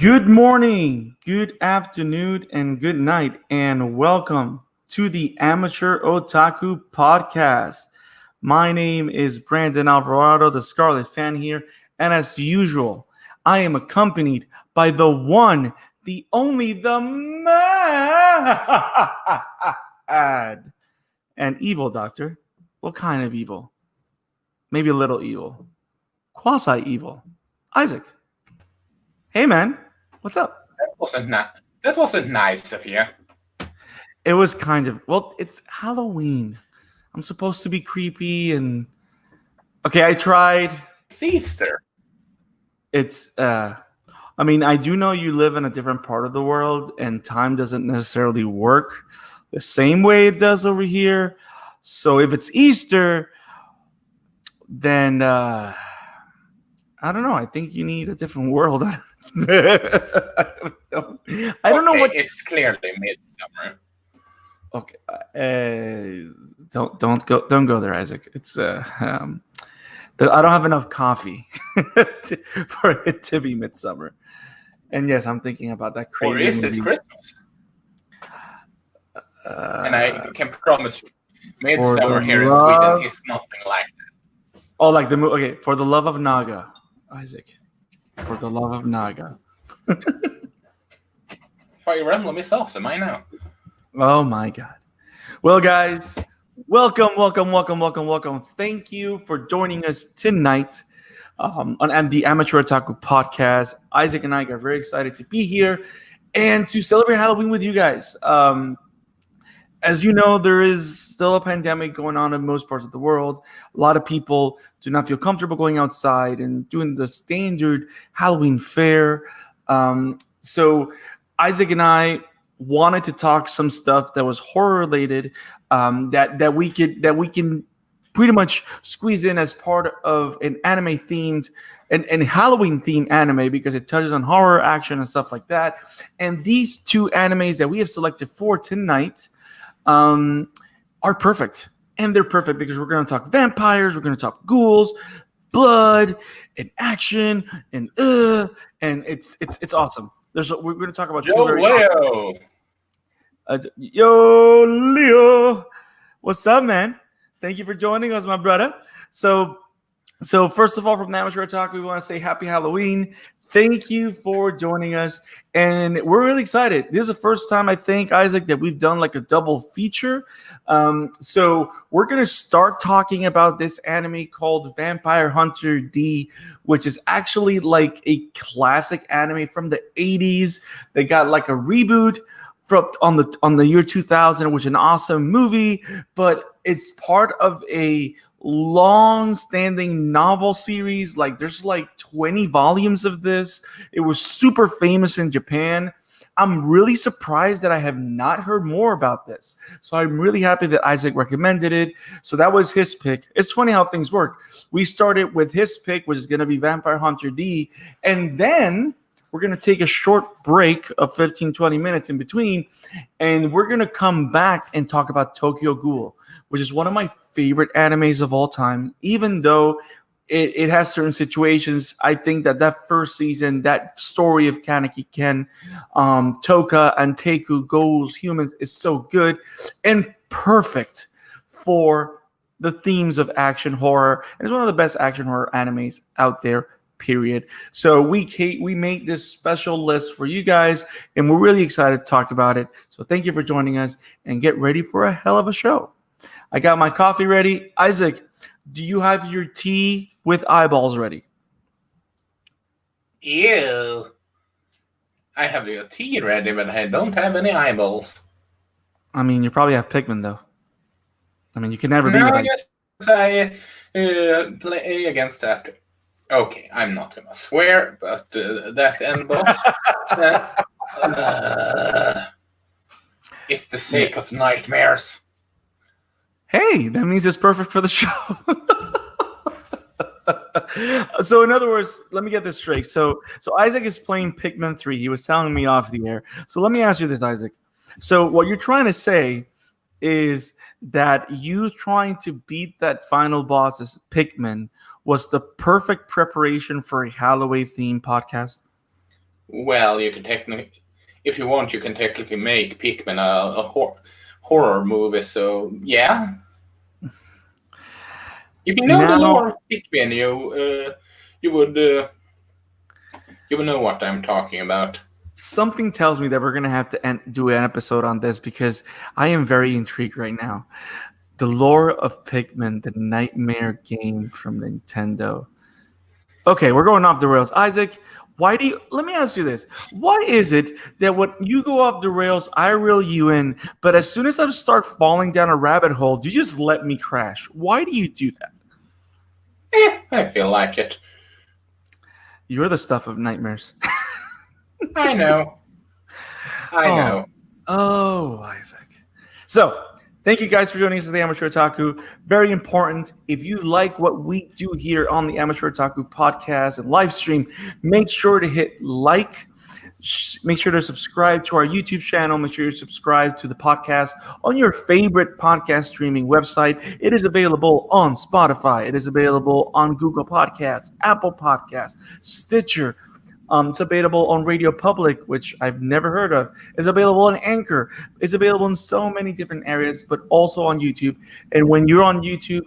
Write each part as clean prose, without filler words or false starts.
Good morning, good afternoon, and good night, and welcome to the Amateur Otaku Podcast. My name is Brandon Alvarado, the Scarlet Fan here, and as usual, I am accompanied by the one, the only, the mad and evil doctor. What kind of evil? Maybe a little evil. Quasi-evil. Isaac. Hey, man. What's up? That wasn't nice of you. It was kind of... Well, it's Halloween. I'm supposed to be creepy and... Okay, I tried. It's Easter. It's... I mean, I do know you live in a different part of the world and time doesn't necessarily work the same way it does over here. So if it's Easter, then... I don't know. I think you need a different world. I don't know what. It's clearly midsummer. Okay, don't go there, Isaac. It's I don't have enough coffee for it to be midsummer. And yes, I'm thinking about that crazy. Or is movie. it Christmas? And I can promise you, midsummer here in Sweden is nothing like that. Oh, like the movie. Okay, For the Love of Naga, Isaac. For the Love of Naga. Fire Emblem is awesome, I know. Oh my God. Well, guys, welcome. Thank you for joining us tonight on the Amateur Otaku Podcast. Isaac and I are very excited to be here and to celebrate Halloween with you guys. As you know, there is still a pandemic going on in most parts of the world. A lot of people do not feel comfortable going outside and doing the standard Halloween fare. So Isaac and I wanted to talk some stuff that was horror related, that we can pretty much squeeze in as part of an anime themed and Halloween themed anime because it touches on horror, action, and stuff like that. And these two animes that we have selected for tonight are perfect. And they're perfect because we're going to talk vampires, we're going to talk ghouls, blood, and action, and it's awesome. We're going to talk about Leo. Yo, Leo. What's up, man? Thank you for joining us, my brother. So first of all, from the Amateur Otaku, we want to say happy Halloween. Thank you for joining us, and we're really excited. This is the first time, I think, Isaac, that we've done like a double feature. So we're going to start talking about this anime called Vampire Hunter D, which is actually like a classic anime from the 80s. They got like a reboot on the year 2000, which is an awesome movie, but it's part of a long-standing novel series. Like there's like 20 volumes of this. It was super famous in Japan. I'm really surprised that I have not heard more about this. So I'm really happy that Isaac recommended it. So that was his pick. It's funny how things work. We started with his pick, which is going to be Vampire Hunter D, and then we're going to take a short break of 15-20 minutes in between, and we're going to come back and talk about Tokyo Ghoul, which is one of my favorite animes of all time. Even though it has certain situations, I think that first season, that story of Kaneki Ken, Toka, and Teku, ghouls, humans, is so good and perfect for the themes of action horror. And it's one of the best action horror animes out there, period. So we made this special list for you guys, and we're really excited to talk about it. So thank you for joining us, and get ready for a hell of a show. I got my coffee ready. Isaac, do you have your tea with eyeballs ready? Ew. I have your tea ready, but I don't have any eyeballs. I mean, you probably have Pikmin, though. I mean, you can never be right. Yes, I play against that. Okay, I'm not gonna swear, but that end boss. It's the sake of nightmares. Hey, that means it's perfect for the show. So in other words, let me get this straight. So Isaac is playing Pikmin 3. He was telling me off the air. So let me ask you this, Isaac. So what you're trying to say is that you trying to beat that final boss as Pikmin was the perfect preparation for a Halloween themed podcast? Well, you can technically, if you want, you can technically make Pikmin a horror movie. So yeah, if you know the lore Now, of Pikmin, you would know what I'm talking about. something tells me that we're going to have to do an episode on this because I am very intrigued right now. The lore of Pikmin, the nightmare game from Nintendo. Okay, we're going off the rails. Isaac, let me ask you this. Why is it that when you go off the rails, I reel you in, but as soon as I start falling down a rabbit hole, you just let me crash? Why do you do that? I feel like it. You're the stuff of nightmares. I know. I know. Oh, Isaac. So, thank you guys for joining us at the Amateur Otaku. Very important. If you like what we do here on the Amateur Otaku Podcast and live stream, make sure to hit like. Make sure to subscribe to our YouTube channel. Make sure you subscribe to the podcast on your favorite podcast streaming website. It is available on Spotify. It is available on Google Podcasts, Apple Podcasts, Stitcher. It's available on Radio Public, which I've never heard of. It's available on Anchor. It's available in so many different areas, but also on YouTube. And when you're on YouTube,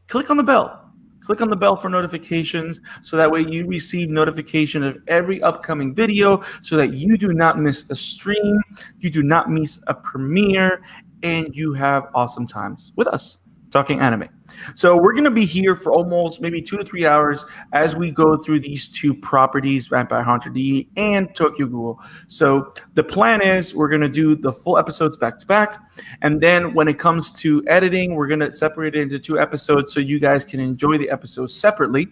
click on the bell. Click on the bell for notifications so that way you receive notification of every upcoming video so that you do not miss a stream, you do not miss a premiere, and you have awesome times with us talking anime. So we're going to be here for almost maybe 2 to 3 hours as we go through these two properties, Vampire Hunter D and Tokyo Ghoul. So the plan is we're going to do the full episodes back to back. And then when it comes to editing, we're going to separate it into 2 episodes so you guys can enjoy the episodes separately.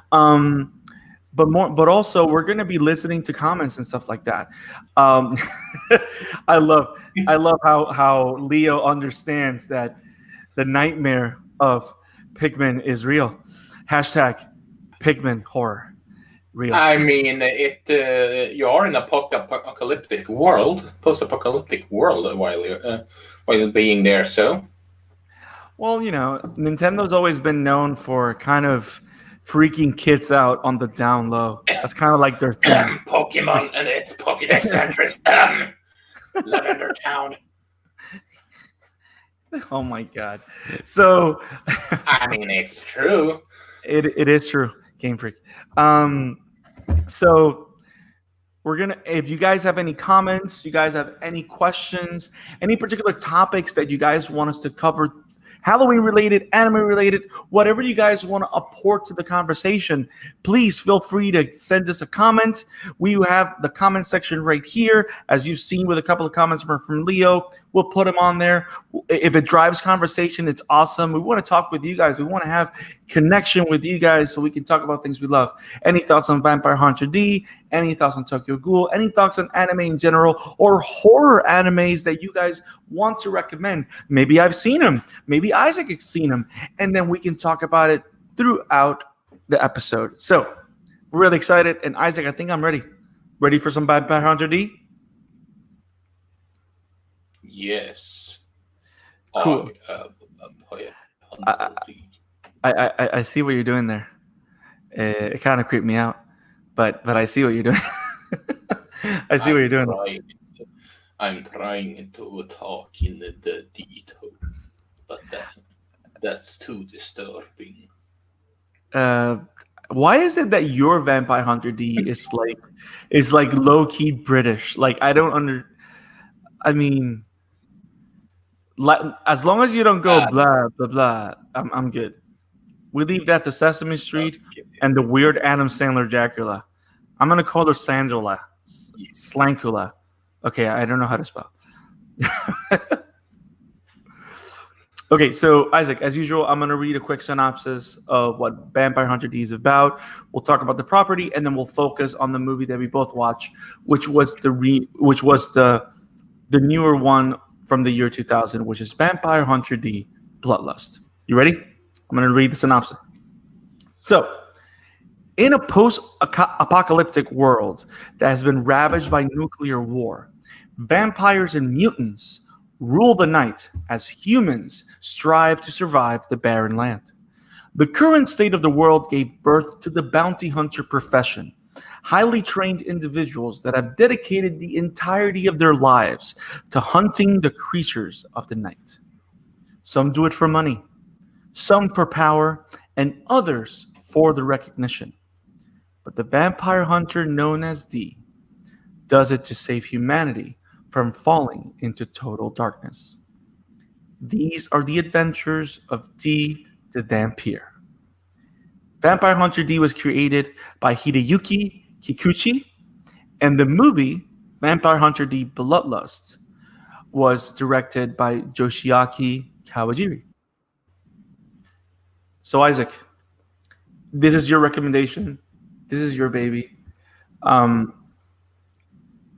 But also we're going to be listening to comments and stuff like that. I love how Leo understands that the nightmare of Pikmin is real. Hashtag Pikmin horror. Real. I mean, you are in a post-apocalyptic world while being there. So, well, Nintendo's always been known for kind of freaking kids out on the down low. That's kind of like their thing. Pokemon and its Pokédex centers. Lavender Town. Oh my god. So I mean, it's true. It is true, Game Freak. So we're gonna, if you guys have any comments, you guys have any questions, any particular topics that you guys want us to cover, Halloween related, anime related, whatever you guys want to apport to the conversation, please feel free to send us a comment. We have the comment section right here. As you've seen with a couple of comments from Leo, we'll put them on there. If it drives conversation, it's awesome. We want to talk with you guys. We want to have connection with you guys so we can talk about things we love. Any thoughts on Vampire Hunter D? Any thoughts on Tokyo Ghoul? Any thoughts on anime in general or horror animes that you guys want to recommend? Maybe I've seen them. Maybe Isaac has seen them. And then we can talk about it throughout the episode. So we're really excited. And Isaac, I think I'm ready. Ready for some Vampire Hunter D? Yes. Cool. I see what you're doing there. It kind of creeped me out, but I see what you're doing. I see what you're doing. I'm trying to talk in the detail, but that's too disturbing. Why is it that your Vampire Hunter D is like low key British? Like I don't I mean, as long as you don't go blah blah blah, I'm good. We leave that to Sesame Street and the weird Adam Sandler Dracula. I'm gonna call her Sandula, Slankula. Okay, I don't know how to spell. Okay, so Isaac, as usual, I'm gonna read a quick synopsis of what Vampire Hunter D is about. We'll talk about the property, and then we'll focus on the movie that we both watched, which was the newer one from the year 2000, which is Vampire Hunter D: Bloodlust. You ready? I'm going to read the synopsis. So, in a post-apocalyptic world that has been ravaged by nuclear war, vampires and mutants rule the night as humans strive to survive the barren land. The current state of the world gave birth to the bounty hunter profession, highly trained individuals that have dedicated the entirety of their lives to hunting the creatures of the night. Some do it for money, some for power, and others for the recognition. But the vampire hunter known as D does it to save humanity from falling into total darkness. These are the adventures of D the Vampire. Vampire Hunter D was created by Hideyuki Kikuchi, and the movie Vampire Hunter D Bloodlust was directed by Yoshiaki Kawajiri. So, Isaac, this is your recommendation. This is your baby.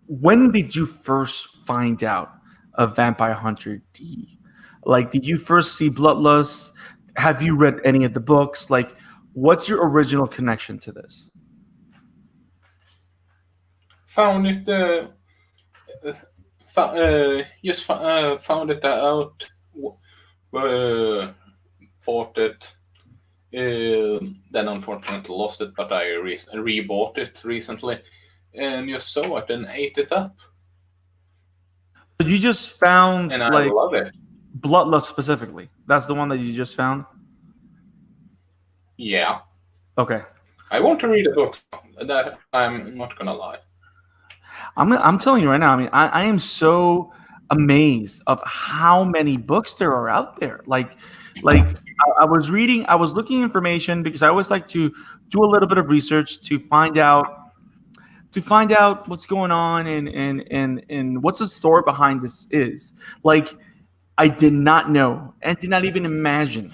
When did you first find out of Vampire Hunter D? Like, did you first see Bloodlust? Have you read any of the books? Like, what's your original connection to this? Found it. Found it out. Bought it. Then unfortunately lost it, but I rebought it recently, and just saw it and ate it up. You just found, and I love it. Bloodlust specifically. That's the one that you just found? Yeah. Okay. I want to read a book. That I'm not gonna lie. I'm telling you right now. I mean, I am so amazed of how many books there are out there. Like I was looking information because I always like to do a little bit of research to find out what's going on and what's the story behind this is. Like, I did not know and did not even imagine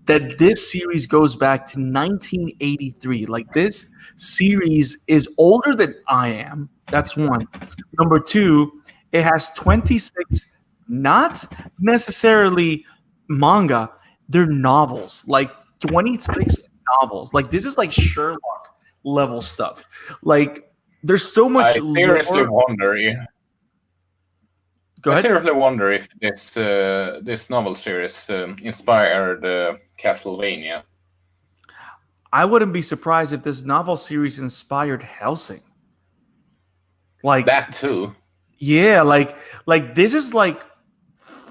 that this series goes back to 1983. Like, this series is older than I am. That's one. Number two, it has 26, not necessarily manga, they're novels. Like, 26 novels. Like, this is like Sherlock level stuff. Like, there's so much. I seriously wonder. Go ahead. I seriously wonder if this novel series inspired Castlevania. I wouldn't be surprised if this novel series inspired Hellsing. Like that too. Yeah, like this is like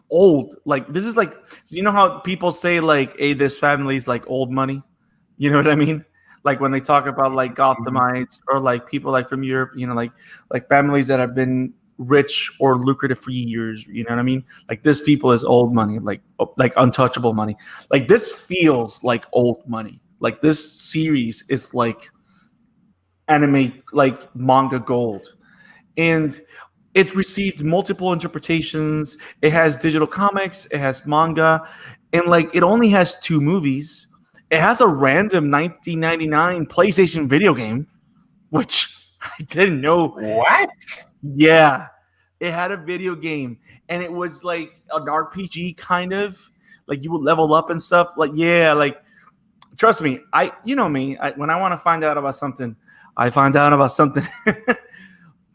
old. Like, this is like, you know how people say like, hey, this family's like old money. You know what I mean? Like, when they talk about like Gothamites or like people like from Europe, you know, like families that have been rich or lucrative for years, you know what I mean? Like, this people is old money, like untouchable money. Like, this feels like old money. Like, this series is like anime, like manga gold. And it's received multiple interpretations. It has digital comics, it has manga, and like, it only has 2 movies. It has a random 1999 PlayStation video game, which I didn't know. What? Yeah, it had a video game, and it was like an RPG kind of. Like, you would level up and stuff. Like, yeah, like, trust me, you know me. When I want to find out about something, I find out about something.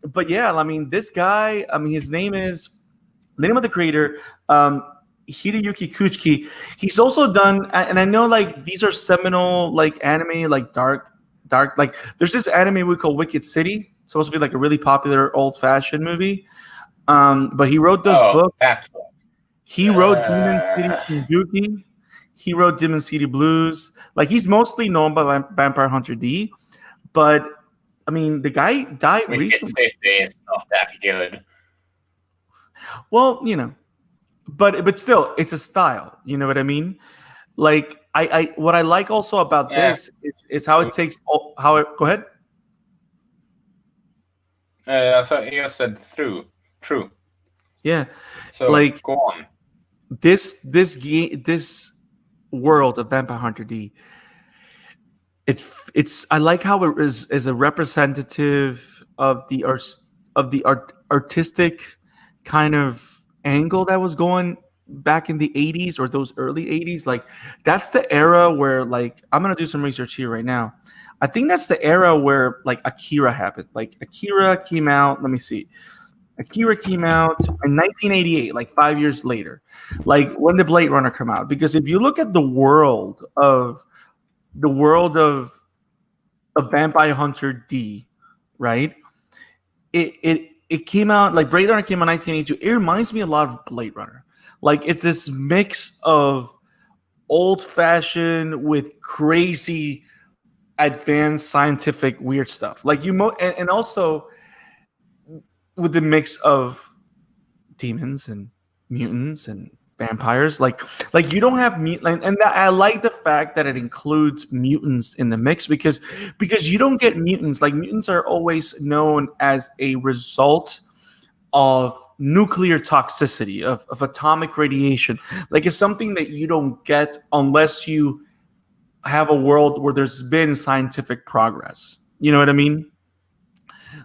But yeah, I mean, this guy. I mean, the name of the creator. Hideyuki Kikuchi. He's also done, and I know like these are seminal like anime, like dark. Like, there's this anime we call Wicked City. It's supposed to be like a really popular old-fashioned movie. But he wrote those books. He wrote Demon City Shinjuki. He wrote Demon City Blues. Like, he's mostly known by Vampire Hunter D. But I mean, the guy died recently. Wicked City is not that good. Well, you know. But still, it's a style. You know what I mean? Like, I what I like also about this is how it takes how it. Go ahead. So you said true. Yeah. So like, go on. This world of Vampire Hunter D. It's I like how it is a representative of the artistic kind of angle that was going back in the 80s or those early 80s. Like, that's the era where, like, I'm gonna do some research here right now. I think that's the era where like Akira happened. Like, Akira came out. Let me see. Akira came out in 1988, like 5 years later. Like, when did Blade Runner come out? Because if you look at the world of of Vampire Hunter D, right? It came out like Blade Runner came out in 1982. It reminds me a lot of Blade Runner. Like it's this mix of old fashioned with crazy advanced scientific weird stuff. Like and also with the mix of demons and mutants and vampires. Like you don't have and I like the fact that it includes mutants in the mix because you don't get mutants. Like mutants are always known as a result of nuclear toxicity, of atomic radiation. Like it's something that you don't get unless you have a world where there's been scientific progress. You know what I mean?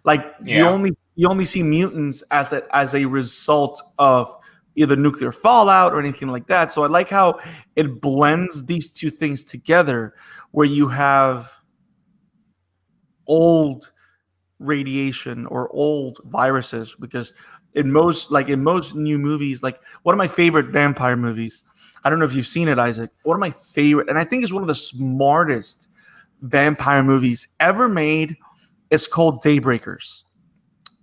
Like you only see mutants as a result of either nuclear fallout or anything like that. So I like how it blends these two things together, where you have old radiation or old viruses, because in most new movies, like one of my favorite vampire movies, I don't know if you've seen it, Isaac, one of my favorite, and I think it's one of the smartest vampire movies ever made, is called Daybreakers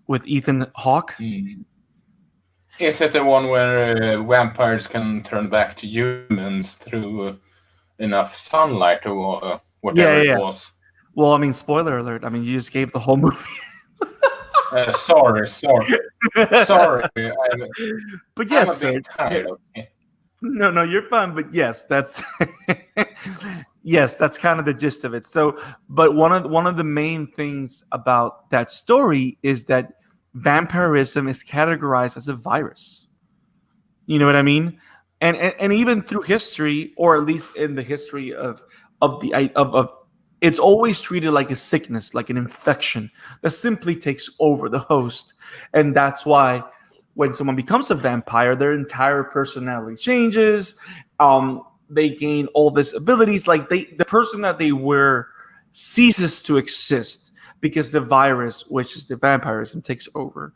with Ethan Hawke. Is it the one where vampires can turn back to humans through enough sunlight or whatever it was? Well, I mean, spoiler alert. I mean, you just gave the whole movie. Sorry. But yes, I'm a bit tired. Okay. No, you're fine. But yes, that's yes, that's kind of the gist of it. So, but one of the main things about that story is that vampirism is categorized as a virus. You know what I mean? And even through history, or at least in the history of it's always treated like a sickness, like an infection that simply takes over the host. And that's why when someone becomes a vampire, their entire personality changes. They gain all these abilities. Like the person that they were ceases to exist because the virus, which is the vampirism, takes over.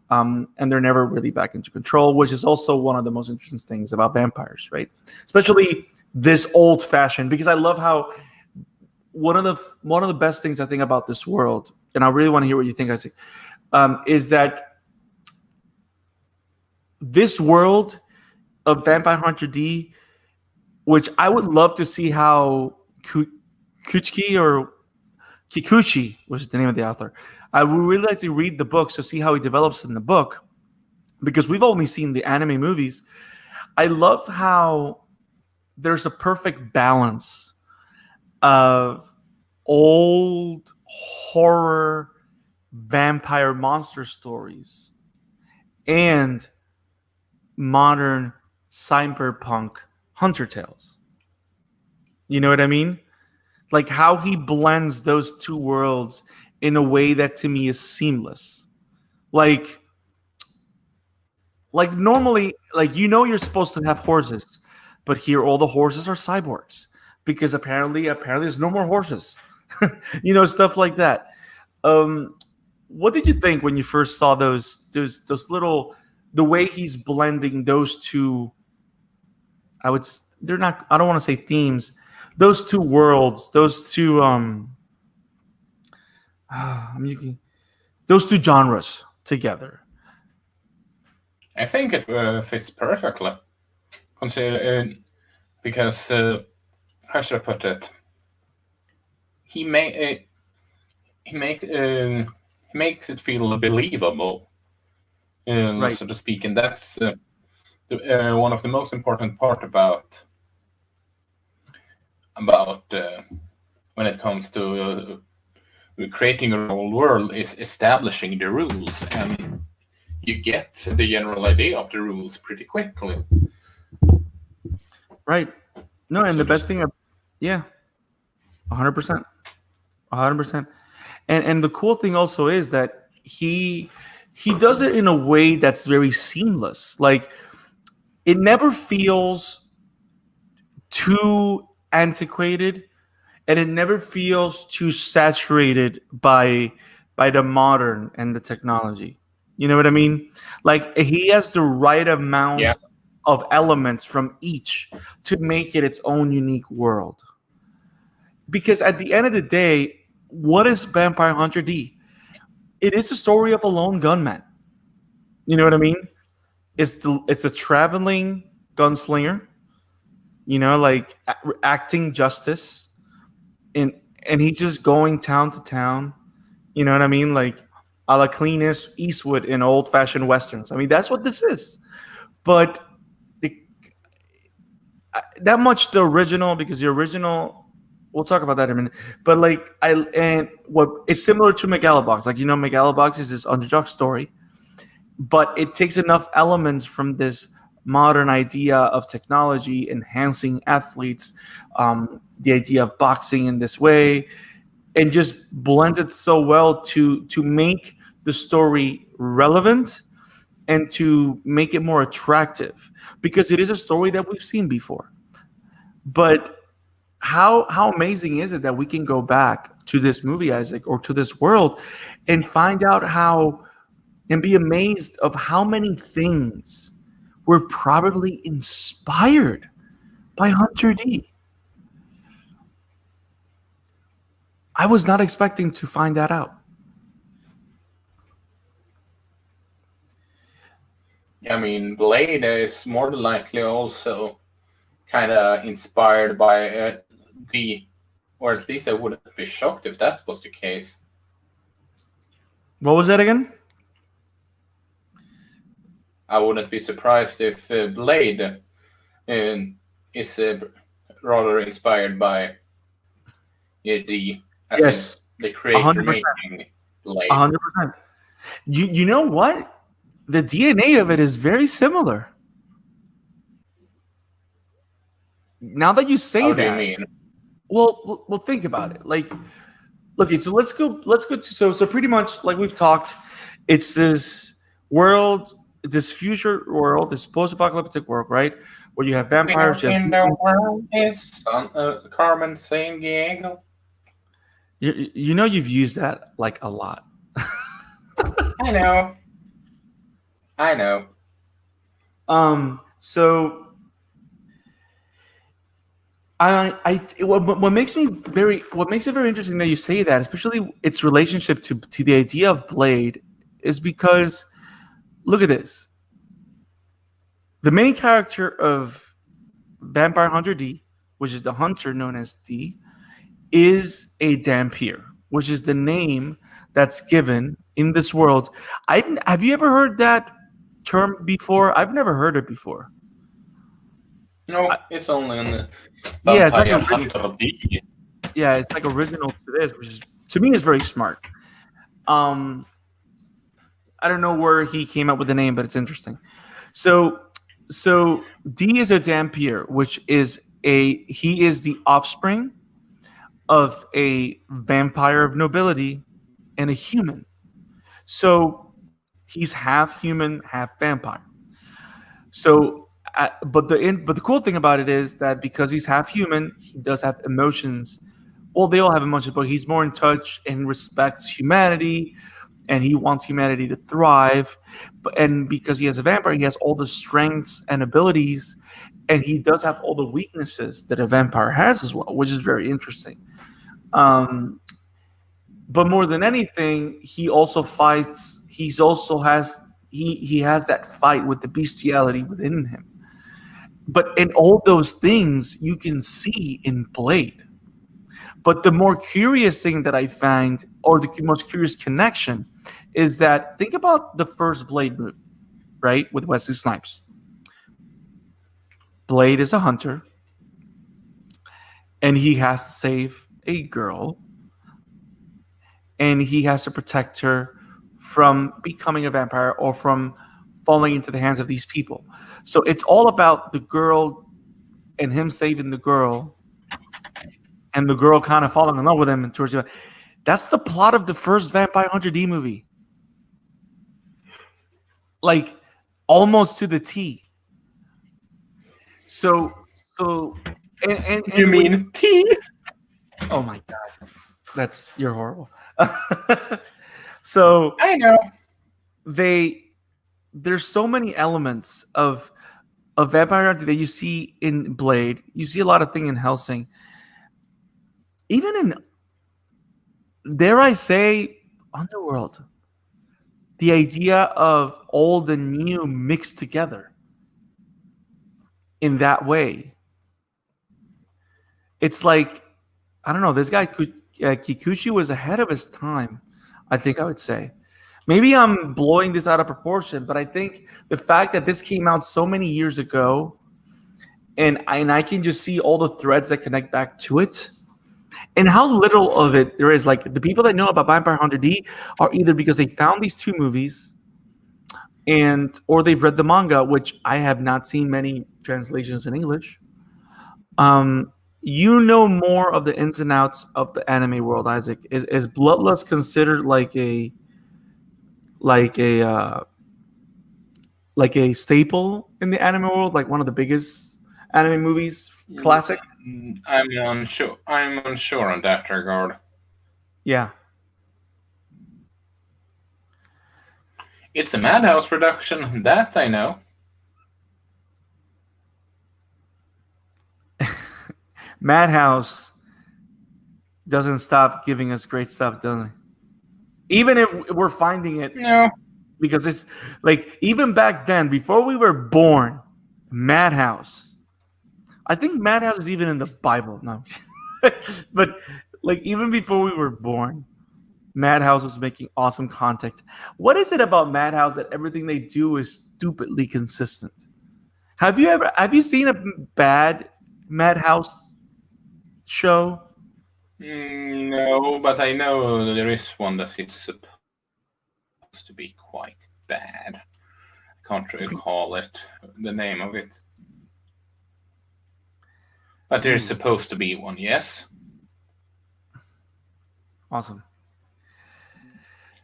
And they're never really back into control, which is also one of the most interesting things about vampires, right? Especially this old-fashioned, because I love how one of the best things I think about this world, and I really want to hear what you think, Isaac, is that this world of Vampire Hunter D, which I would love to see how Kuchiki or Kikuchi was the name of the author. I would really like to read the book to see how he develops in the book, because we've only seen the anime movies. I love how there's a perfect balance of old horror vampire monster stories and modern cyberpunk hunter tales. You know what I mean? Like how he blends those two worlds in a way that to me is seamless. Like normally, like you're supposed to have horses, but here all the horses are cyborgs because apparently there's no more horses. Stuff like that. What did you think when you first saw those little, the way he's blending those two? I don't want to say themes. Those two worlds, those two those two genres together. I think it fits perfectly. Because how should I put it? He makes it feel believable, Right. so to speak, and that's one of the most important part about when it comes to creating a whole world is establishing the rules, and you get the general idea of the rules pretty quickly. Right. No, and the best thing, 100%. 100%. And the cool thing also is that he does it in a way that's very seamless. Like it never feels too antiquated, and it never feels too saturated by the modern and the technology. You know what I mean? Like he has the right amount of elements from each to make it its own unique world. Because at the end of the day, what is Vampire Hunter D? It is a story of a lone gunman. You know what I mean? It's a traveling gunslinger. Like acting justice, and he's just going town to town. You know what I mean? Like a la Clint Eastwood in old fashioned westerns. I mean, that's what this is. But that much the original, because the original, we'll talk about that in a minute. But like what it's similar to Megalobox. Like Megalobox is this underdog story, but it takes enough elements from this modern idea of technology enhancing athletes, the idea of boxing in this way, and just blends it so well to make the story relevant and to make it more attractive, because it is a story that we've seen before. But how amazing is it that we can go back to this movie, Isaac, or to this world, and find out how, and be amazed of how many things were probably inspired by Hunter D. I was not expecting to find that out. I mean, Blade is more than likely also kind of inspired by or at least I wouldn't be shocked if that was the case. What was that again? I wouldn't be surprised if Blade is rather inspired by the creator 100%. making Blade. 100%. You know what? The DNA of it is very similar. Now that you say How that, do you mean? Well, think about it. Like, okay, so let's go to so pretty much like we've talked. It's this world, this future world, this post-apocalyptic world, right? Where you have vampires. In the world is Carmen San Diego. You've used that like a lot. I know. So what makes it very interesting that you say that, especially its relationship to the idea of Blade, is because look at this. The main character of Vampire Hunter D, which is the hunter known as D, is a Dhampir, which is the name that's given in this world. Have you ever heard that term before? I've never heard it before. No, it's only in the it's like Hunter D. Yeah, it's like original to this, which is to me is very smart. I don't know where he came up with the name, but it's interesting. So D is a Dhampir, which is he is the offspring of a vampire of nobility and a human. So he's half human, half vampire. So, but the cool thing about it is that because he's half human, he does have emotions. Well, they all have emotions, but he's more in touch and respects humanity, and he wants humanity to thrive. And because he has a vampire, he has all the strengths and abilities, and he does have all the weaknesses that a vampire has as well, which is very interesting. But more than anything, he also fights. He has that fight with the bestiality within him. But in all those things, you can see in Blade. But the more curious thing that I find, or the most curious connection, is that think about the first Blade movie, right, with Wesley Snipes. Blade is a hunter, and he has to save a girl, and he has to protect her from becoming a vampire or from falling into the hands of these people. So it's all about the girl and him saving the girl, and the girl kind of falling in love with him. And towards you, that's the plot of the first Vampire Hunter D movie, like almost to the T. So and you mean T? Oh my god, you're horrible. So I know there's so many elements of Vampire Hunter that you see in Blade. You see a lot of things in Hellsing. Even dare I say, Underworld. The idea of old and new mixed together in that way. It's like, I don't know. This guy Kikuchi was ahead of his time. I think I would say. Maybe I'm blowing this out of proportion, but I think the fact that this came out so many years ago, and I can just see all the threads that connect back to it, and how little of it there is. Like the people that know about Vampire Hunter D are either because they found these two movies, and or they've read the manga, which I have not seen many translations in English. Um, you know more of the ins and outs of the anime world, Isaac. Is Bloodlust considered like a uh, like a staple in the anime world, like one of the biggest anime movies, classic? I'm unsure. I'm unsure on that regard. Yeah. It's a Madhouse production, that I know. Madhouse doesn't stop giving us great stuff, doesn't it? Even if we're finding it, No. because it's like even back then, before we were born, Madhouse. I think Madhouse is even in the Bible. No, but like even before we were born, Madhouse was making awesome content. What is it about Madhouse that everything they do is stupidly consistent? Have you seen a bad Madhouse show? No, but I know there is one that it's supposed to be quite bad. I can't recall the name of it. But there's supposed to be one, yes. Awesome.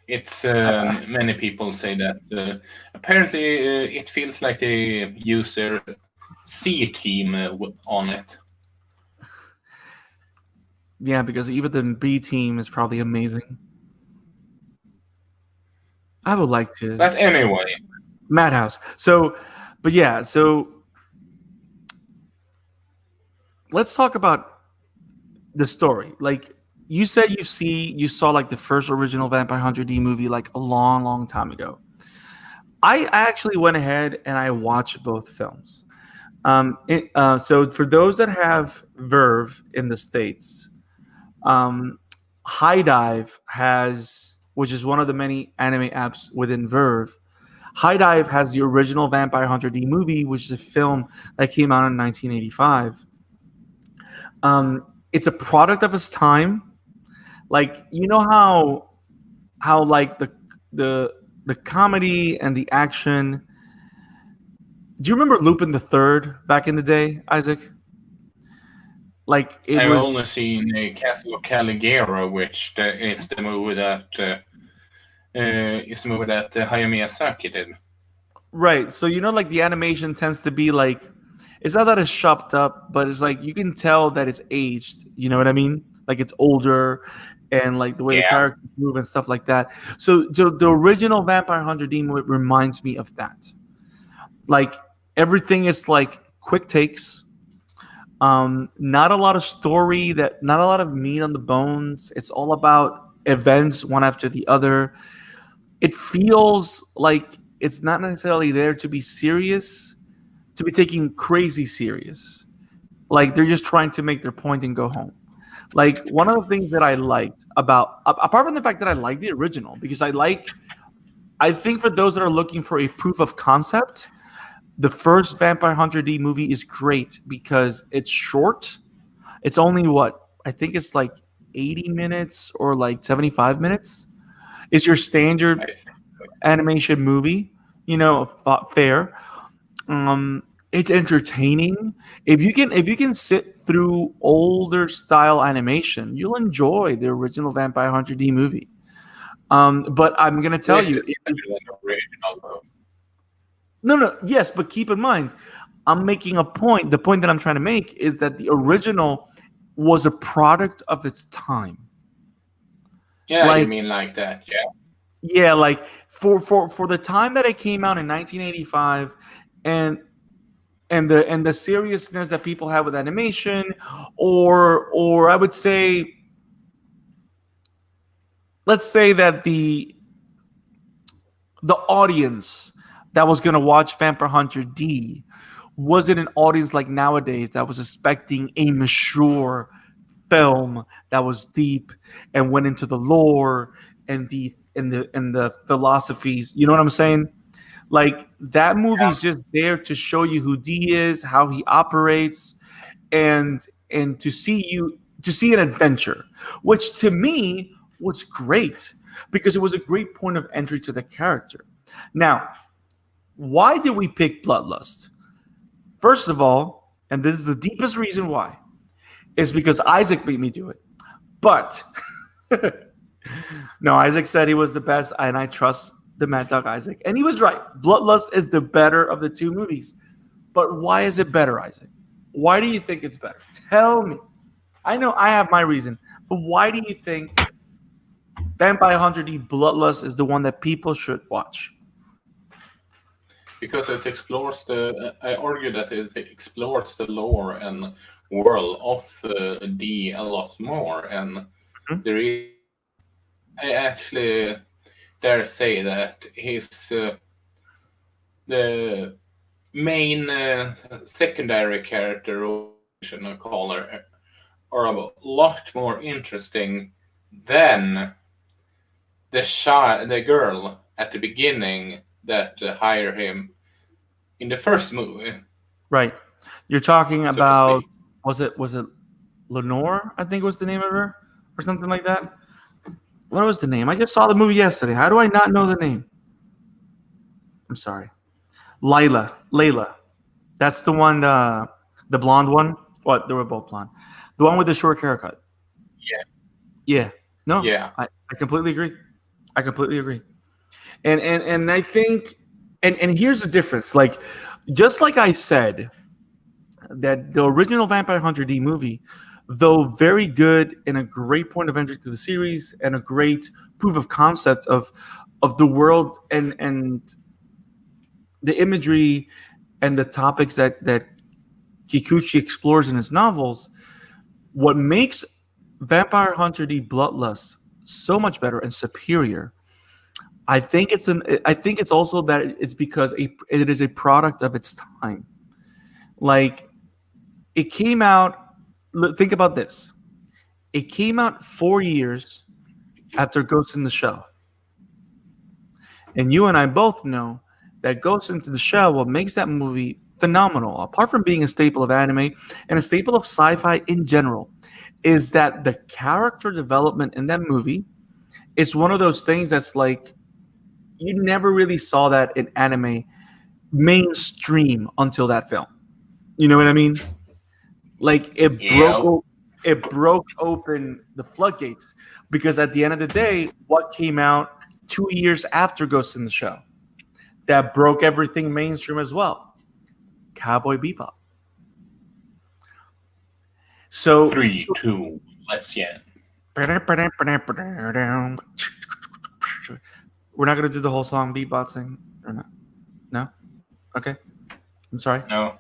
It's many people say that apparently it feels like they use their C team on it. Yeah, because even the B team is probably amazing. I would like to. But anyway, Madhouse. So let's talk about the story. Like you said, you saw like the first original Vampire Hunter D movie like a long, long time ago. I actually went ahead and I watched both films. So for those that have Verve in the States, High Dive has, which is one of the many anime apps within Verve. High Dive has the original Vampire Hunter D movie, which is a film that came out in 1985. It's a product of its time. Like you know how like the comedy and the action. Do you remember Lupin the Third back in the day, Isaac? Like it I've was only seen Castle of Caligari, which is the movie that Hayao Miyazaki did. right. So you know, like the animation tends to be like, it's not that it's chopped up, but it's like you can tell that it's aged. You know what I mean? Like it's older, and like the way the Yeah. characters move and stuff like that. So the original Vampire Hunter D movie reminds me of that. Like everything is like quick takes. Not a lot of story, not a lot of meat on the bones. It's all about events one after the other. It feels like it's not necessarily there to be serious, to be taken crazy serious. Like they're just trying to make their point and go home. Like one of the things that I liked about, apart from the fact that I like the original, because I think for those that are looking for a proof of concept, the first Vampire Hunter D movie is great because it's short. It's only I think it's like 80 minutes or like 75 minutes. It's your standard animation movie, fair. It's entertaining. If you can sit through older style animation, you'll enjoy the original Vampire Hunter D movie. But I'm gonna tell you, no, yes, but keep in mind, I'm making a point. The point that I'm trying to make is that the original was a product of its time. Yeah, you mean like that? Yeah. Yeah, like for the time that it came out in 1985, and the seriousness that people have with animation, or I would say let's say that the audience that was going to watch Vampire Hunter D wasn't an audience like nowadays that was expecting a mature film that was deep and went into the lore and the philosophies. You know what I'm saying? Like that movie's just there to show you who D is, how he operates, and to see an adventure, which to me was great because it was a great point of entry to the character. Now, why did we pick Bloodlust? First of all, and this is the deepest reason why, is because Isaac made me do it. But no, Isaac said he was the best, and I trust the Mad Dog Isaac. And he was right. Bloodlust is the better of the two movies. But why is it better, Isaac? Why do you think it's better? Tell me. I know I have my reason, but why do you think Vampire Hunter D Bloodlust is the one that people should watch? Because it explores I argue that it explores the lore and world of D a lot more, and there is. I actually dare say that he's the main secondary character, or caller, are a lot more interesting than the girl at the beginning that hire him in the first movie. Right. You're talking so about was it Lenore? I think was the name of her, or something like that. What was the name? I just saw the movie yesterday. How do I not know the name? I'm sorry. Layla. That's the one, the blonde one. What? They were both blonde. The one with the short haircut. Yeah. No. Yeah. I completely agree. And I think and here's the difference. Like, just like I said, that the original Vampire Hunter D movie, though very good and a great point of entry to the series and a great proof of concept of the world and the imagery and the topics that Kikuchi explores in his novels, what makes Vampire Hunter D Bloodlust so much better and superior, I think it's also that it's because it is a product of its time. Like, it came out. Think about this. It came out 4 years after Ghost in the Shell, and you and I both know that Ghost in the Shell, what makes that movie phenomenal, apart from being a staple of anime and a staple of sci-fi in general, is that the character development in that movie is one of those things that's like you never really saw that in anime mainstream until that film. You know what I mean? Like it broke open the floodgates, because at the end of the day, what came out 2 years after Ghost in the Shell that broke everything mainstream as well? Cowboy Bebop. So 3, 2, let's yen. We're not gonna do the whole song beatboxing or not? No? Okay. I'm sorry. No.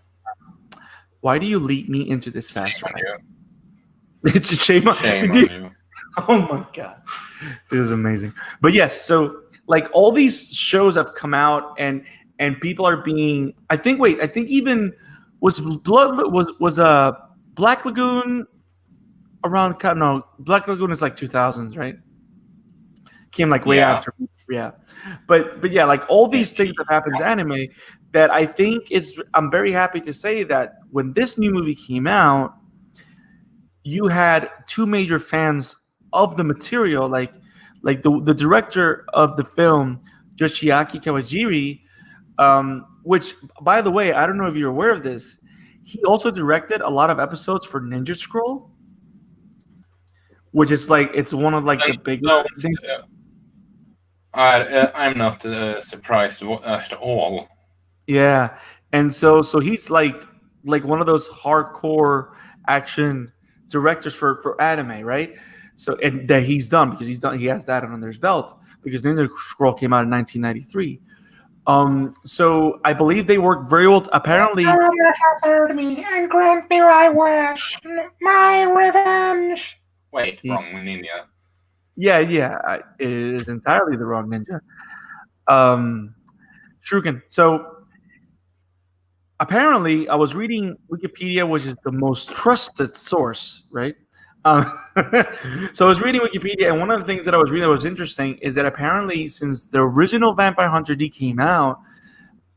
Why do you lead me into this sass Shame on rap? you. It's a shame on you. Oh my god. This is amazing. But yes, so like all these shows have come out and people are being I think even was Black Lagoon around no, Black Lagoon is like 2000s, right? Came like way after. Yeah. But yeah, like all these things that happened in anime that I think I'm very happy to say that when this new movie came out, you had two major fans of the material, like the director of the film, Yoshiaki Kawajiri, which, by the way, I don't know if you're aware of this. He also directed a lot of episodes for Ninja Scroll, which is like it's one of like the big. I'm not surprised at all. Yeah, and so he's like one of those hardcore action directors for anime, right? So and that he has that under his belt because Ninja Scroll came out in 1993. So I believe they work very well. Apparently, have heard me and grant me my wish, my revenge. Wait, wrong ninja. Yeah, it is entirely the wrong ninja. Shuriken. So apparently, I was reading Wikipedia, which is the most trusted source, right? Um, so I was reading Wikipedia, and one of the things that I was reading that was interesting is that apparently, since the original Vampire Hunter D came out,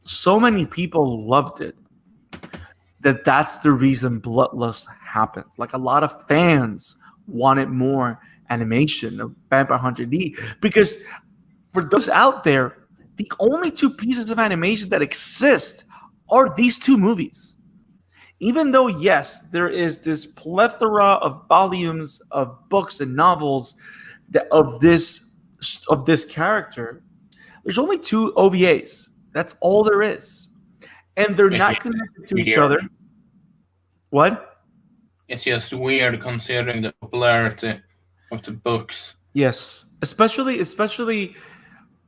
so many people loved it that's the reason Bloodlust happened. Like a lot of fans wanted more animation of Vampire Hunter D because for those out there, the only two pieces of animation that exist are these two movies. Even though, yes, there is this plethora of volumes of books and novels of this character, there's only two OVAs. That's all there is, and they're not connected to each other. What? It's just weird considering the popularity of the books. Yes, especially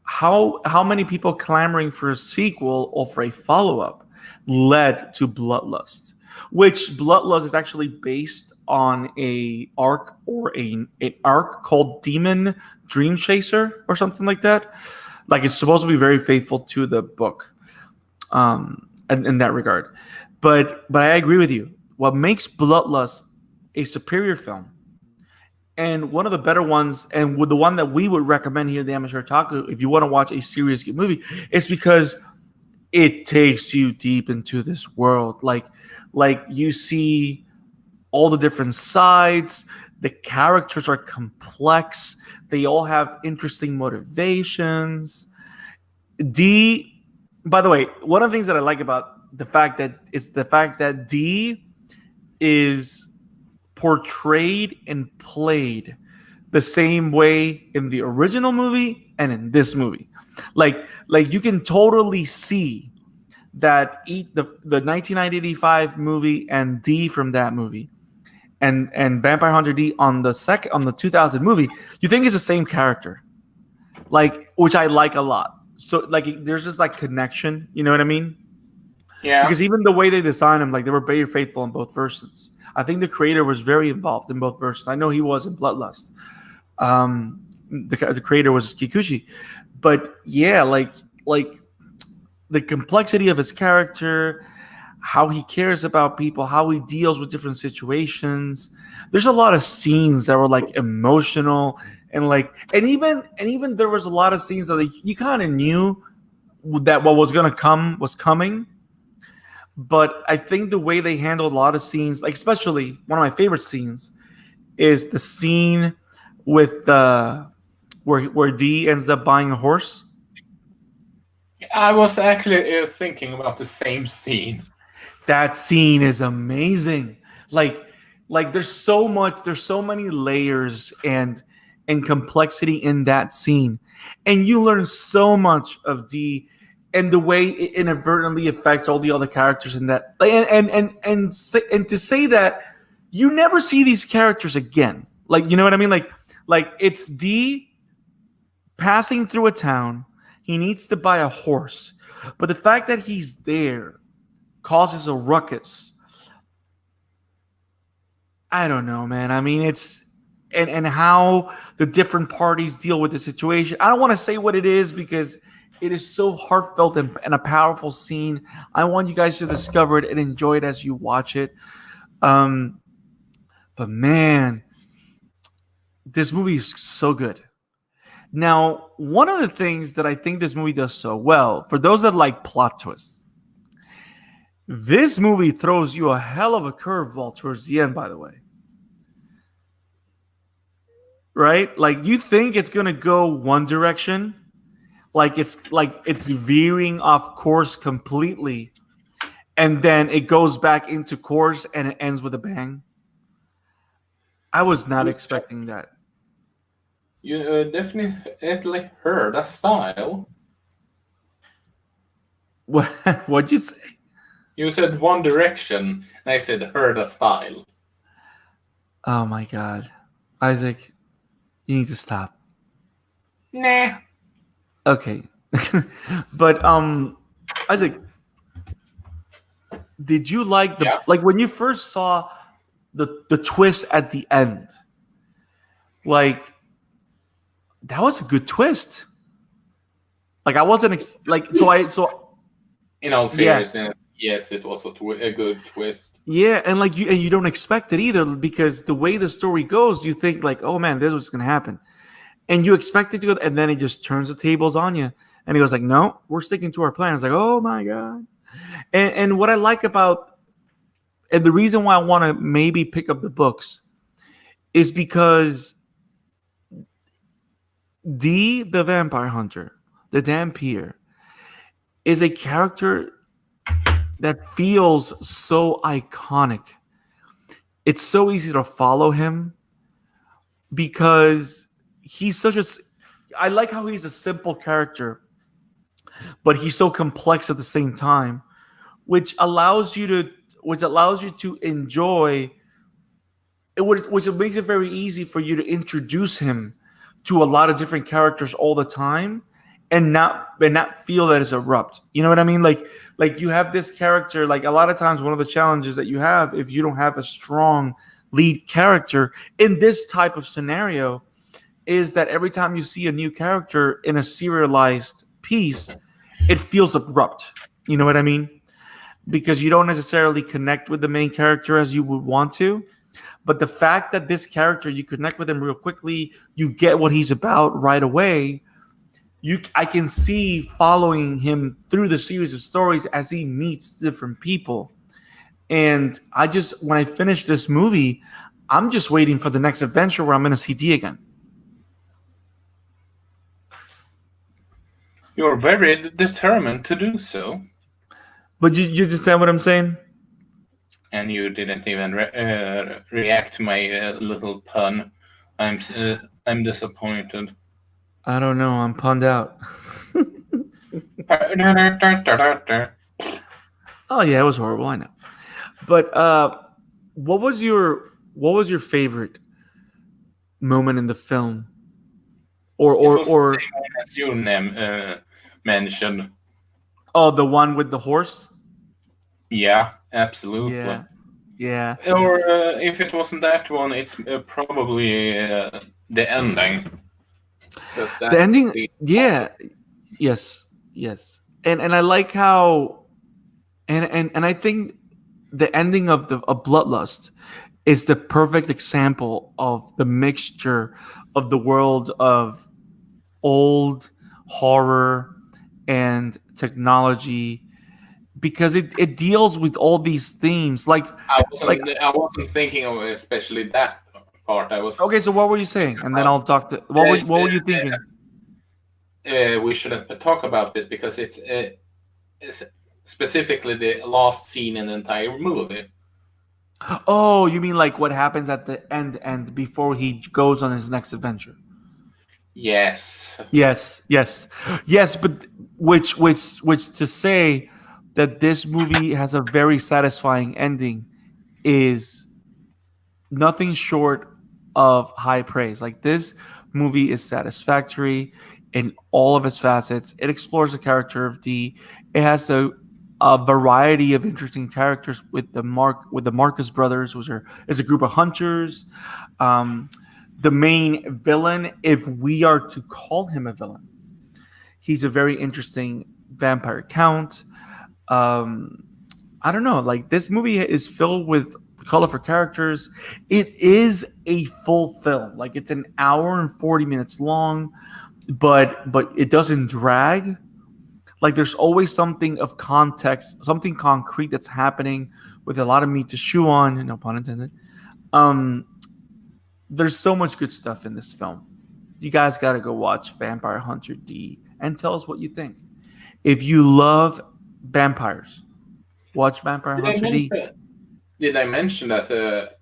how many people clamoring for a sequel or for a follow-up led to Bloodlust, which Bloodlust is actually based on a arc or an arc called Demon Dream Chaser or something like that. Like it's supposed to be very faithful to the book, in that regard. But I agree with you. What makes Bloodlust a superior film, and one of the better ones, and the one that we would recommend here, the Amateur Otaku, if you want to watch a serious good movie, is because it takes you deep into this world. Like you see all the different sides. The characters are complex. They all have interesting motivations. By the way, one of the things that I like about the fact that D is portrayed and played the same way in the original movie and in this movie. Like you can totally see that the 1985 movie and D from that movie and Vampire Hunter D on the 2000 movie, you think it's the same character. Like, which I like a lot. So like there's just like connection, you know what I mean? Yeah. Because even the way they designed them, like they were very faithful in both versions. I think the creator was very involved in both versions. I know he was in Bloodlust. The creator was Kikuchi, but yeah, like the complexity of his character, how he cares about people, how he deals with different situations. There's a lot of scenes that were like emotional and even there was a lot of scenes that you kind of knew that what was gonna come was coming. But I think the way they handled a lot of scenes, like especially one of my favorite scenes, is the scene with where D ends up buying a horse. I was actually thinking about the same scene. That scene is amazing. Like there's so many layers and complexity in that scene, and you learn so much of D and the way it inadvertently affects all the other characters in that, and to say that you never see these characters again. Like, you know what I mean? Like it's D passing through a town. He needs to buy a horse, but the fact that he's there causes a ruckus. I don't know, man. I mean, it's and how the different parties deal with the situation. I don't want to say what it is because it is so heartfelt and a powerful scene. I want you guys to discover it and enjoy it as you watch it. But man, this movie is so good. Now, one of the things that I think this movie does so well, for those that like plot twists, this movie throws you a hell of a curveball towards the end, by the way. Right? Like you think it's going to go one direction, like it's veering off course completely, and then it goes back into course and it ends with a bang. I was not expecting that. You definitely heard a style. What'd you say? You said one direction, and I said heard a style. Oh my God, Isaac, you need to stop. Nah. Okay, but Isaac, did you like like when you first saw the twist at the end? Like, that was a good twist. Like I wasn't In all seriousness, yes, it was a good twist. Yeah, and like you don't expect it either because the way the story goes, you think like, oh man, this is what's gonna happen, and you expect it to go, and then it just turns the tables on you, and he goes like, no, we're sticking to our plan. It's like, oh my god, and what I like about, and the reason why I want to maybe pick up the books, is because D, the vampire hunter, the Dampier, is a character that feels so iconic. It's so easy to follow him because he's such a. I like how he's a simple character, but he's so complex at the same time, which allows you to enjoy it, which makes it very easy for you to introduce him to a lot of different characters all the time and not feel that it's abrupt. You know what I mean? Like you have this character, like a lot of times one of the challenges that you have if you don't have a strong lead character in this type of scenario is that every time you see a new character in a serialized piece, it feels abrupt. You know what I mean? Because you don't necessarily connect with the main character as you would want to. But the fact that this character, you connect with him real quickly, you get what he's about right away. I can see following him through the series of stories as he meets different people. And when I finish this movie, I'm just waiting for the next adventure where I'm going to see D again. You're very determined to do so. But you understand what I'm saying? And you didn't even react to my little pun. I'm disappointed. I don't know. I'm punned out. Oh yeah, it was horrible. I know. But what was your favorite moment in the film? Or the same one as you mentioned. Oh, the one with the horse? Yeah, absolutely. Yeah. Or if it wasn't that one, it's probably the ending. The ending, yeah. Yes. And I like how and I think the ending of Bloodlust is the perfect example of the mixture of the world of old horror and technology, because it deals with all these themes. I wasn't thinking of especially that part. I was okay. So what were you saying? And then I'll talk to what were you thinking? We should talk about it because it's specifically the last scene in the entire movie. Oh, you mean like what happens at the end before he goes on his next adventure? Yes. But which to say that this movie has a very satisfying ending is nothing short of high praise. Like, this movie is satisfactory in all of its facets. It explores the character of D. It has a variety of interesting characters with the Marcus brothers, which is a group of hunters. The main villain, if we are to call him a villain, he's a very interesting vampire count. I don't know. Like, this movie is filled with colorful characters. It is a full film. Like, it's an hour and 40 minutes long, but it doesn't drag. Like, there's always something of context, something concrete that's happening with a lot of meat to chew on, no pun intended. There's so much good stuff in this film. You guys got to go watch Vampire Hunter D and tell us what you think. If you love vampires, watch Vampire Hunter D. Did I mention that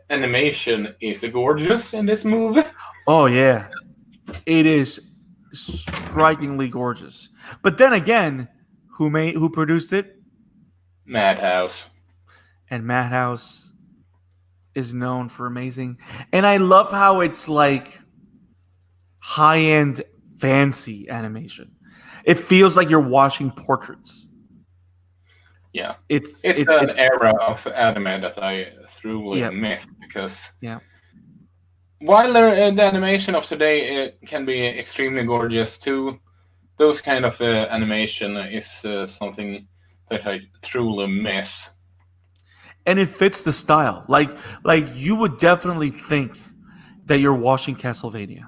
animation is gorgeous in this movie? Oh, yeah. It is strikingly gorgeous. But then again, who produced it? Madhouse. And Madhouse is known for amazing. And I love how it's like high-end fancy animation. It feels like you're watching portraits. Yeah. It's an era of anime that I truly missed because while the animation of today can be extremely gorgeous too, those kind of animation is something that I truly miss. And it fits the style. Like you would definitely think that you're watching Castlevania.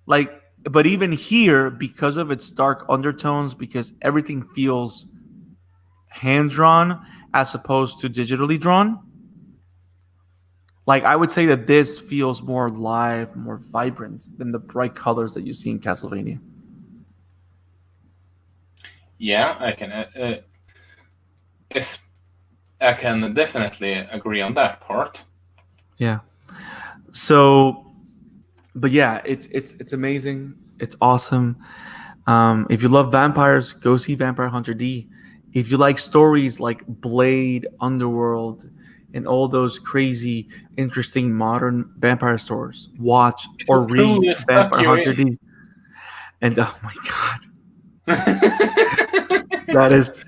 But even here, because of its dark undertones, because everything feels hand drawn as opposed to digitally drawn, like I would say that this feels more live, more vibrant than the bright colors that you see in Castlevania. Yeah, I can definitely agree on that part. Yeah. So, but yeah, it's amazing. It's awesome. If you love vampires, go see Vampire Hunter D. If you like stories like Blade, Underworld, and all those crazy, interesting modern vampire stories, watch or read truly suck Vampire you Hunter in. D. And oh my god, that is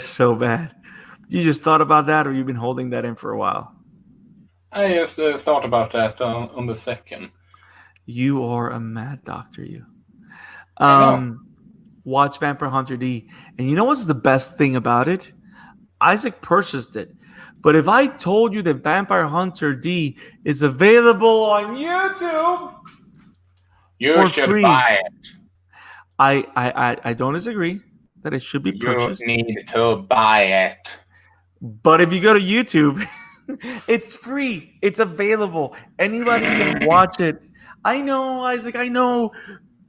so bad. You just thought about that, or you've been holding that in for a while? I just thought about that on the second. You are a mad doctor, you. I know. Watch Vampire Hunter D. And you know what's the best thing about it? Isaac purchased it. But if I told you that Vampire Hunter D is available on YouTube You for should free, buy it. I don't disagree that it should be purchased. You need to buy it. But if you go to YouTube, it's free. It's available. Anybody can watch it. I know, Isaac, I know.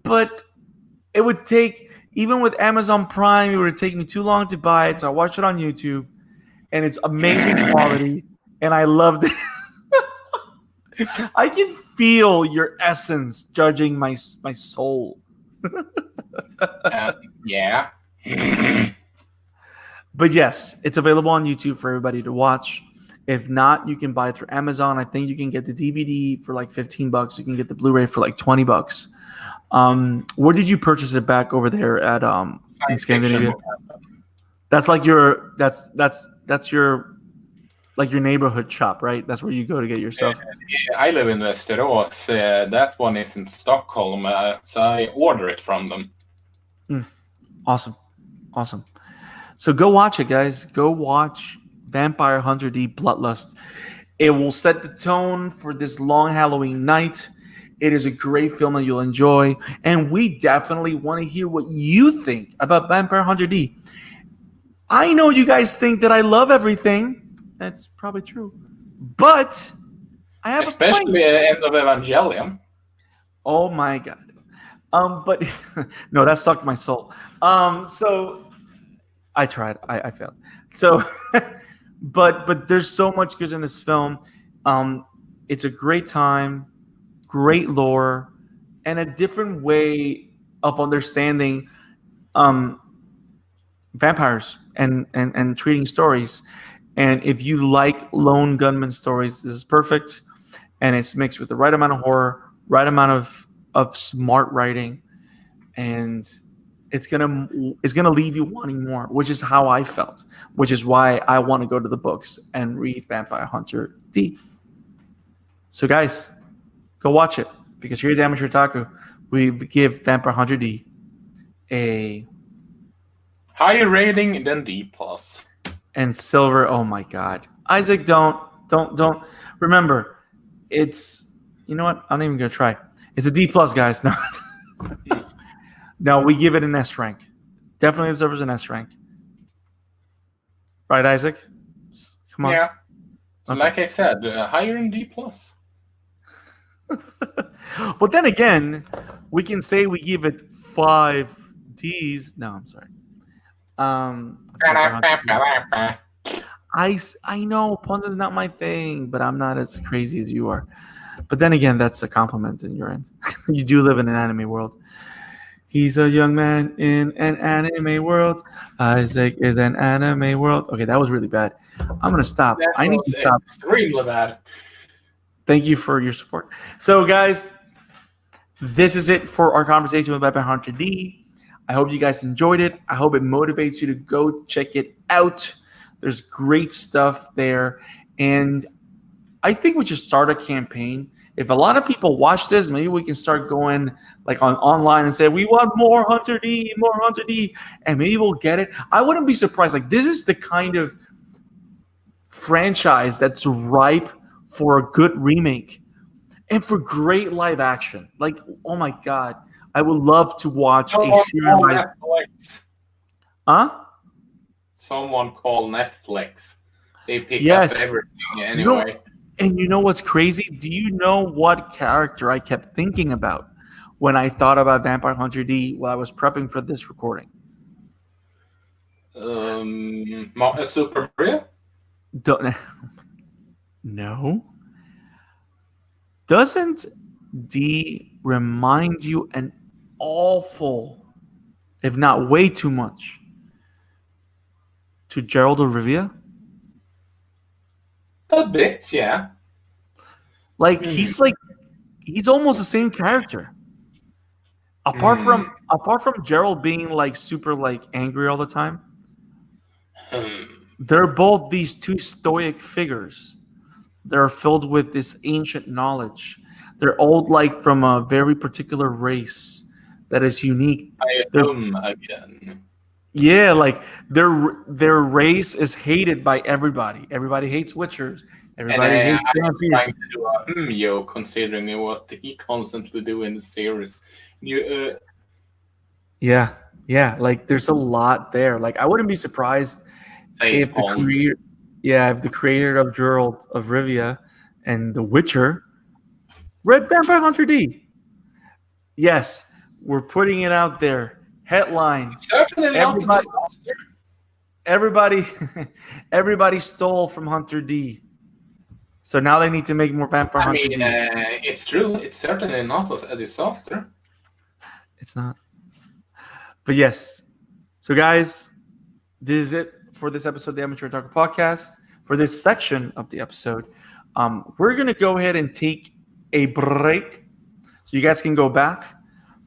But it would take, even with Amazon Prime, it would take me too long to buy it. So I watched it on YouTube. And it's amazing quality. And I loved it. I can feel your essence judging my soul. Yeah. But yes, it's available on YouTube for everybody to watch. If not, you can buy it through Amazon. I think you can get the DVD for like $15. You can get the Blu-ray for like $20. Where did you purchase it back over there at in Scandinavia? That's like your that's your like your neighborhood shop, right? That's where you go to get your stuff. I live in Västerås. That one is in Stockholm, so I order it from them. Awesome. So go watch it, guys. Go watch Vampire Hunter D Bloodlust. It will set the tone for this long Halloween night. It is a great film that you'll enjoy. And we definitely want to hear what you think about Vampire Hunter D. I know you guys think that I love everything. That's probably true. But I have especially end of Evangelion. Oh my god. But no, that sucked my soul. So I tried. I failed. So but there's so much good in this film. It's a great time, great lore, and a different way of understanding vampires and treating stories. And if you like lone gunman stories, this is perfect. And it's mixed with the right amount of horror, right amount of smart writing, and it's gonna leave you wanting more, which is how I felt, which is why I want to go to the books and read Vampire Hunter D. So guys, go watch it, because here at Amateur Otaku, we give Vampire Hunter D a higher rating than D+. And silver. Oh my god, Isaac, don't remember. It's, you know what? I'm not even gonna try. It's a D+, guys. No, no, we give it an S rank. Definitely deserves an S rank. Right, Isaac? Come on. Yeah. Okay. Like I said, higher than D+. But then again, we can say we give it 5 Ds. No, I'm sorry. I know puns is not my thing, but I'm not as crazy as you are. But then again, that's a compliment in your end. You do live in an anime world. He's a young man in an anime world. Isaac is an anime world. Okay, that was really bad. I'm gonna stop. I need to stop. Extremely bad. Thank you for your support. So, guys, this is it for our conversation with Vampire Hunter D. I hope you guys enjoyed it. I hope it motivates you to go check it out. There's great stuff there. And I think we should start a campaign. If a lot of people watch this, maybe we can start going like online and say we want more Hunter D, and maybe we'll get it. I wouldn't be surprised. Like this is the kind of franchise that's ripe for a good remake and for great live action. Like, oh my god, I would love to watch a serialized. Huh? Someone call Netflix. They pick Yes. up everything anyway. And you know what's crazy? Do you know what character I kept thinking about when I thought about Vampire Hunter D while I was prepping for this recording? Super Mario? No. Doesn't D remind you an awful, if not way too much, to Gerald of Rivia? A bit, yeah. Like he's almost the same character. Apart from Gerald being like super like angry all the time, they're both these two stoic figures. They're filled with this ancient knowledge. They're all like from a very particular race that is unique. Again. Yeah, like their race is hated by everybody. Everybody hates Witchers. Everybody hates I'm vampires. trying to do a yo, considering what he constantly do in the series. Yeah. Like there's a lot there. Like I wouldn't be surprised if the creator of Gerald of Rivia and The Witcher read Vampire Hunter D. Yes, we're putting it out there. Headline: everybody stole from Hunter D. So now they need to make more Vampire Hunter D. It's true. It's certainly not a disaster. It's not. But yes. So guys, this is it for this episode of the Amateur Otaku Podcast. For this section of the episode, we're going to go ahead and take a break so you guys can go back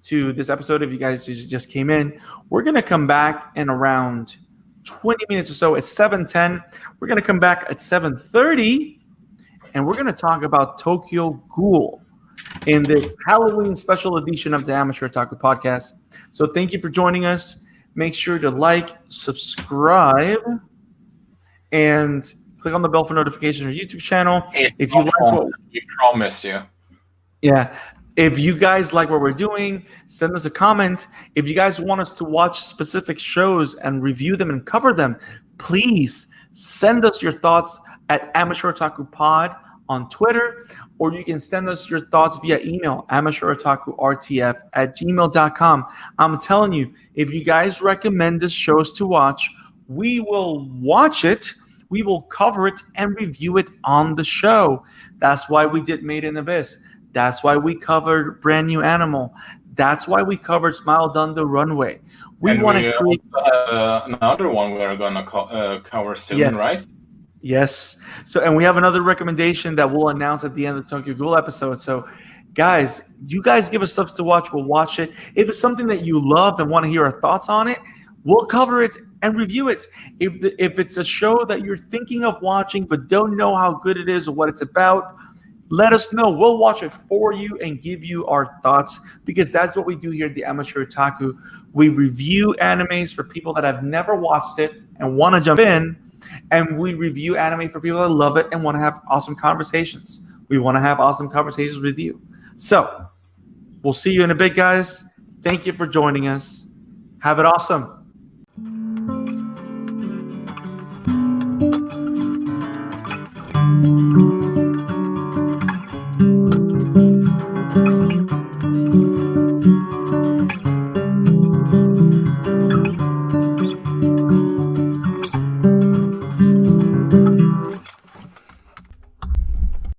to this episode if you guys just came in. We're going to come back in around 20 minutes or so at 7:10. We're going to come back at 7:30, and we're going to talk about Tokyo Ghoul in the Halloween special edition of the Amateur Otaku Podcast. So thank you for joining us. Make sure to like, subscribe, and click on the bell for notifications on our YouTube channel. If you like what we promise you. Yeah. If you guys like what we're doing, send us a comment. If you guys want us to watch specific shows and review them and cover them, please send us your thoughts at Amateur Otaku Pod on Twitter, or you can send us your thoughts via email, amateurotakurtf@gmail.com. I'm telling you, if you guys recommend us shows to watch, we will watch it, we will cover it, and review it on the show. That's why we did Made in Abyss. That's why we covered Brand New Animal. That's why we covered Smile Down the Runway. We want to create another one we're going to cover soon, yes. Right? Yes. So, and we have another recommendation that we'll announce at the end of the Tokyo Ghoul episode. So, guys, you guys give us stuff to watch. We'll watch it. If it's something that you love and want to hear our thoughts on it, we'll cover it and review it. If it's a show that you're thinking of watching but don't know how good it is or what it's about, let us know. We'll watch it for you and give you our thoughts, because that's what we do here at the Amateur Otaku. We review animes for people that have never watched it and want to jump in, and we review anime for people that love it and want to have awesome conversations. We want to have awesome conversations with you. So we'll see you in a bit, guys. Thank you for joining us. Have it awesome.